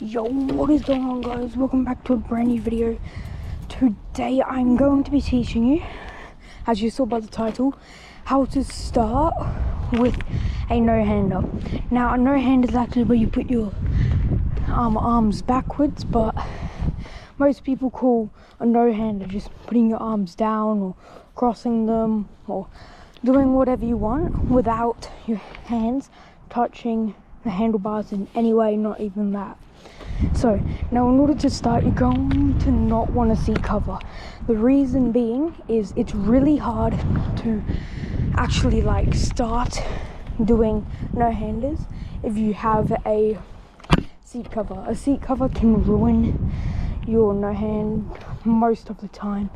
Yo, what is going on, guys? Welcome back to a brand new video. Today I'm going to be teaching you, as you saw by the title, how to start with a no-hander. Now, a no-hander is actually where you put your arms backwards, but most people call a no-hander just putting your arms down or crossing them or doing whatever you want without your hands touching the handlebars in any way, not even that. So now, in order to start, you're going to not want to seat cover. The reason being is it's really hard to actually start doing no-handers if you have a seat cover. A seat cover can ruin your no-hand most of the time,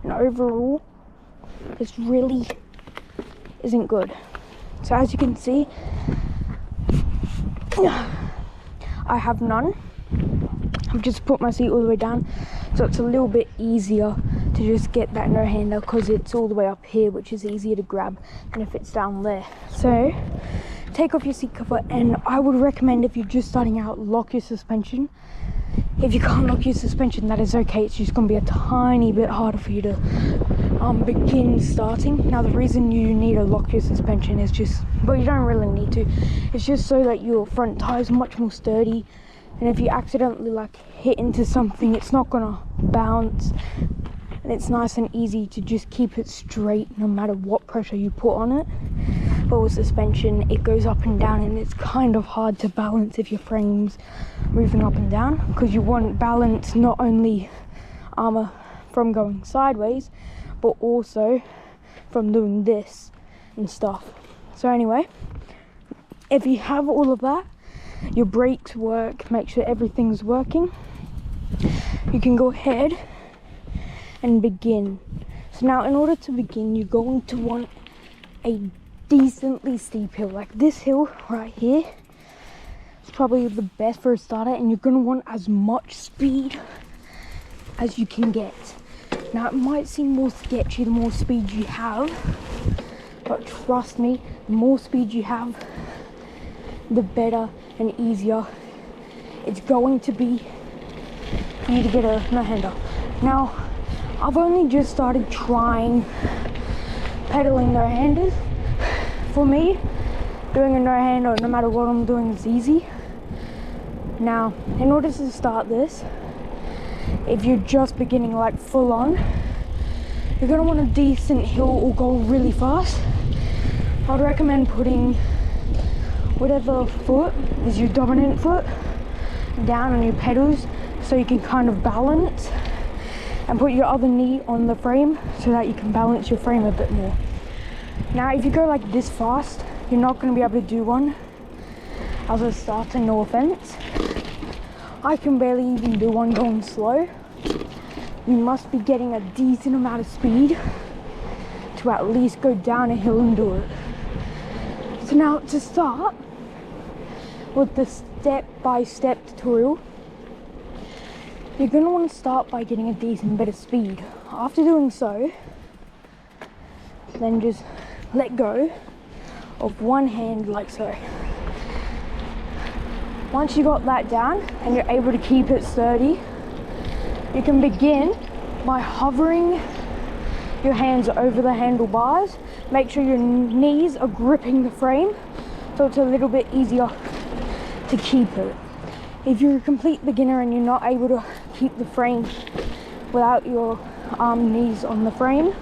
and overall this really isn't good. So as you can see, I have none. I've just put my seat all the way down, so it's a little bit easier to just get that no-hander because it's all the way up here, which is easier to grab than if it's down there. So take off your seat cover, and I would recommend, if you're just starting out, lock your suspension. If you can't lock your suspension, that is okay. It's just going to be a tiny bit harder for you to begin starting. Now, the reason you need to lock your suspension is just, well, you don't really need to. It's just so that your front tire is much more sturdy, and if you accidentally hit into something, it's not going to bounce, and it's nice and easy to just keep it straight no matter what pressure you put on it. But with suspension, it goes up and down, and it's kind of hard to balance if your frame's moving up and down, because you want balance not only from going sideways, but also from doing this and stuff. So anyway, if you have all of that, your brakes work, make sure everything's working, you can go ahead and begin. So now, in order to begin, you're going to want a decently steep hill. Like this hill right here is probably the best for a starter, and you're going to want as much speed as you can get. Now, it might seem more sketchy the more speed you have, but trust me, the more speed you have, the better and easier it's going to be for you to get a no-hander. Now, I've only just started trying pedaling no-handers. For me, doing a no-hander, no matter what I'm doing, is easy. Now, in order to start this, if you're just beginning full on, you're going to want a decent hill or go really fast. I'd recommend putting whatever foot is your dominant foot down on your pedals, so you can kind of balance, and put your other knee on the frame so that you can balance your frame a bit more. Now, if you go this fast, you're not going to be able to do one as a starter, no offense. I can barely even do one going slow. You must be getting a decent amount of speed to at least go down a hill and do it. So now, to start with the step-by-step tutorial, you're going to want to start by getting a decent bit of speed. After doing so, then just let go of one hand like so. Once you got that down and you're able to keep it sturdy, you can begin by hovering your hands over the handlebars. Make sure your knees are gripping the frame so it's a little bit easier to keep it. If you're a complete beginner and you're not able to keep the frame without your knees on the frame,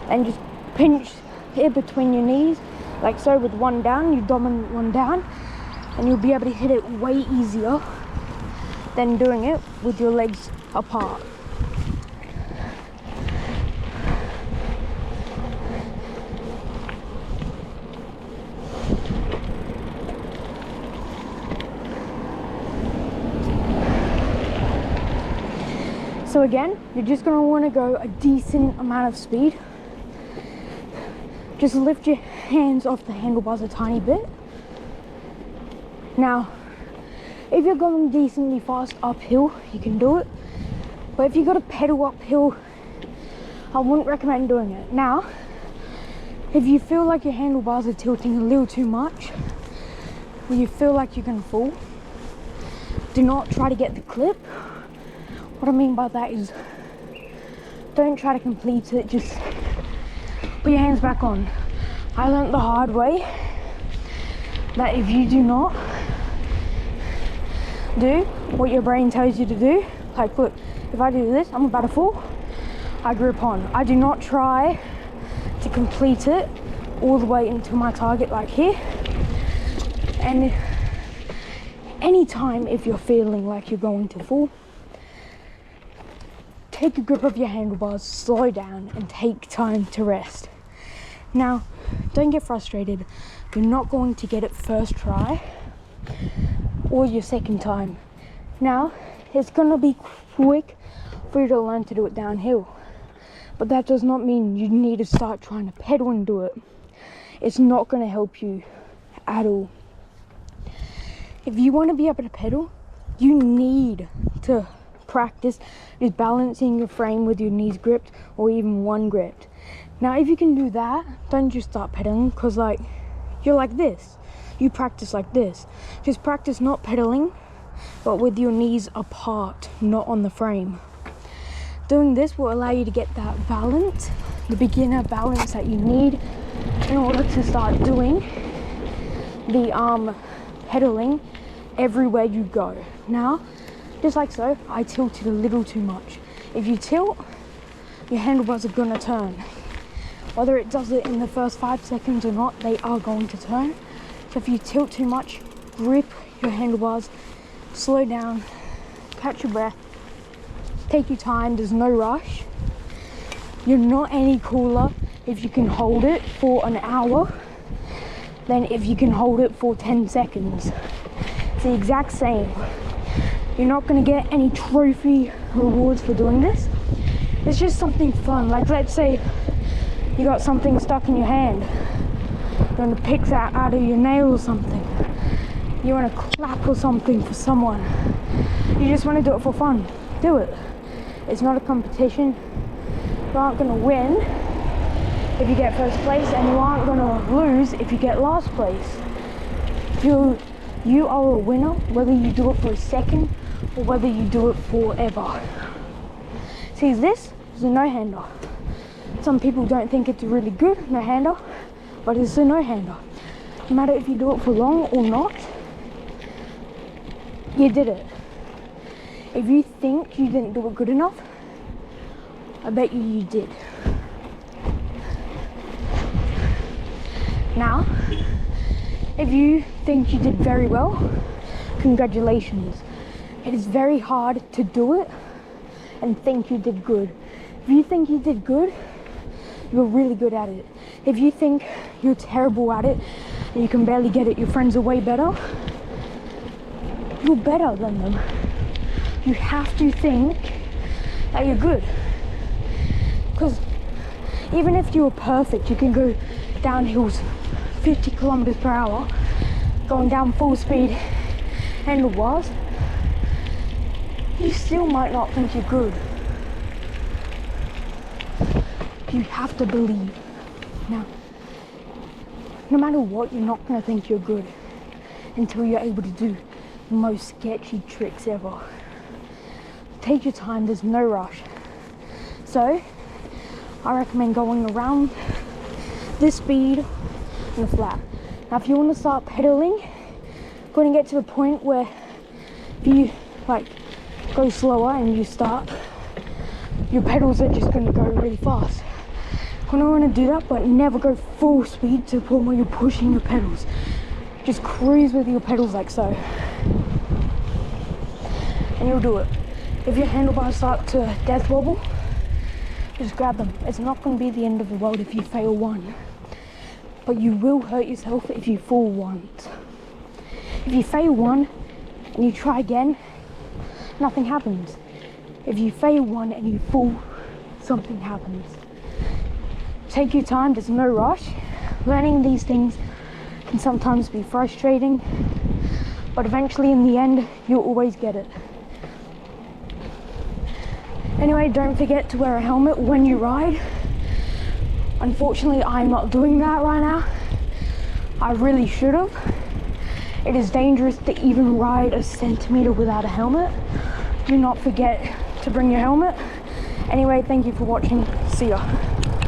then just pinch it between your knees like so, with one down, your dominant one down, and you'll be able to hit it way easier than doing it with your legs apart. So again, you're just going to want to go a decent amount of speed. Just lift your hands off the handlebars a tiny bit. Now, if you're going decently fast uphill, you can do it. But if you've got to pedal uphill, I wouldn't recommend doing it. Now, if you feel like your handlebars are tilting a little too much, or you feel like you're going to fall, do not try to get the clip. What I mean by that is, don't try to complete it, just put your hands back on. I learned the hard way that if you do not do what your brain tells you to do, like look, if I do this, I'm about to fall, I grip on. I do not try to complete it all the way into my target like here. And anytime if you're feeling like you're going to fall, take a grip of your handlebars, slow down, and take time to rest. Now, don't get frustrated. You're not going to get it first try or your second time. Now, it's gonna be quick for you to learn to do it downhill, but that does not mean you need to start trying to pedal and do it. It's not gonna help you at all. If you want to be able to pedal, you need to practice just balancing your frame with your knees gripped or even one gripped. Now if you can do that, don't just start pedaling, because like you're like this, you practice like this. Just practice not pedaling but with your knees apart, not on the frame. Doing this will allow you to get that balance, the beginner balance that you need in order to start doing the pedaling everywhere you go. Now, just like so, I tilted a little too much. If you tilt, your handlebars are gonna turn. Whether it does it in the first 5 seconds or not, they are going to turn. So if you tilt too much, grip your handlebars, slow down, catch your breath, take your time, there's no rush. You're not any cooler if you can hold it for an hour than if you can hold it for 10 seconds. It's the exact same. You're not going to get any trophy rewards for doing this. It's just something fun. Like let's say you got something stuck in your hand. You want to pick that out of your nail or something. You want to clap or something for someone. You just want to do it for fun. Do it. It's not a competition. You aren't going to win if you get first place, and you aren't going to lose if you get last place. You are a winner whether you do it for a second or whether you do it forever. See, this is a no-hander. Some people don't think it's a really good no-hander, but it's a no-hander. No matter if you do it for long or not, you did it. If you think you didn't do it good enough, I bet you did. Now, if you think you did very well, congratulations. It is very hard to do it and think you did good. If you think you did good, you're really good at it. If you think you're terrible at it and you can barely get it, your friends are way better, you're better than them. You have to think that you're good. Because even if you were perfect, you can go down hills 50 kilometers per hour, going down full speed handlebars, you still might not think you're good. You have to believe. Now, no matter what, you're not going to think you're good until you're able to do the most sketchy tricks ever. Take your time, there's no rush. So, I recommend going around this speed and the flat. Now, if you want to start pedaling, you're going to get to the point where if you like go slower and you start, your pedals are just going to go really fast. You don't want to do that, but never go full speed to the point where you're pushing your pedals. Just cruise with your pedals like so, and you'll do it. If your handlebars start to death wobble, just grab them. It's not going to be the end of the world if you fail one, but you will hurt yourself if you fall once. If you fail one and you try again, nothing happens. If you fail one and you fall, something happens. Take your time, there's no rush. Learning these things can sometimes be frustrating, but eventually in the end, you'll always get it. Anyway, don't forget to wear a helmet when you ride. Unfortunately, I'm not doing that right now. I really should have. It is dangerous to even ride a centimetre without a helmet. Do not forget to bring your helmet. Anyway, thank you for watching. See ya.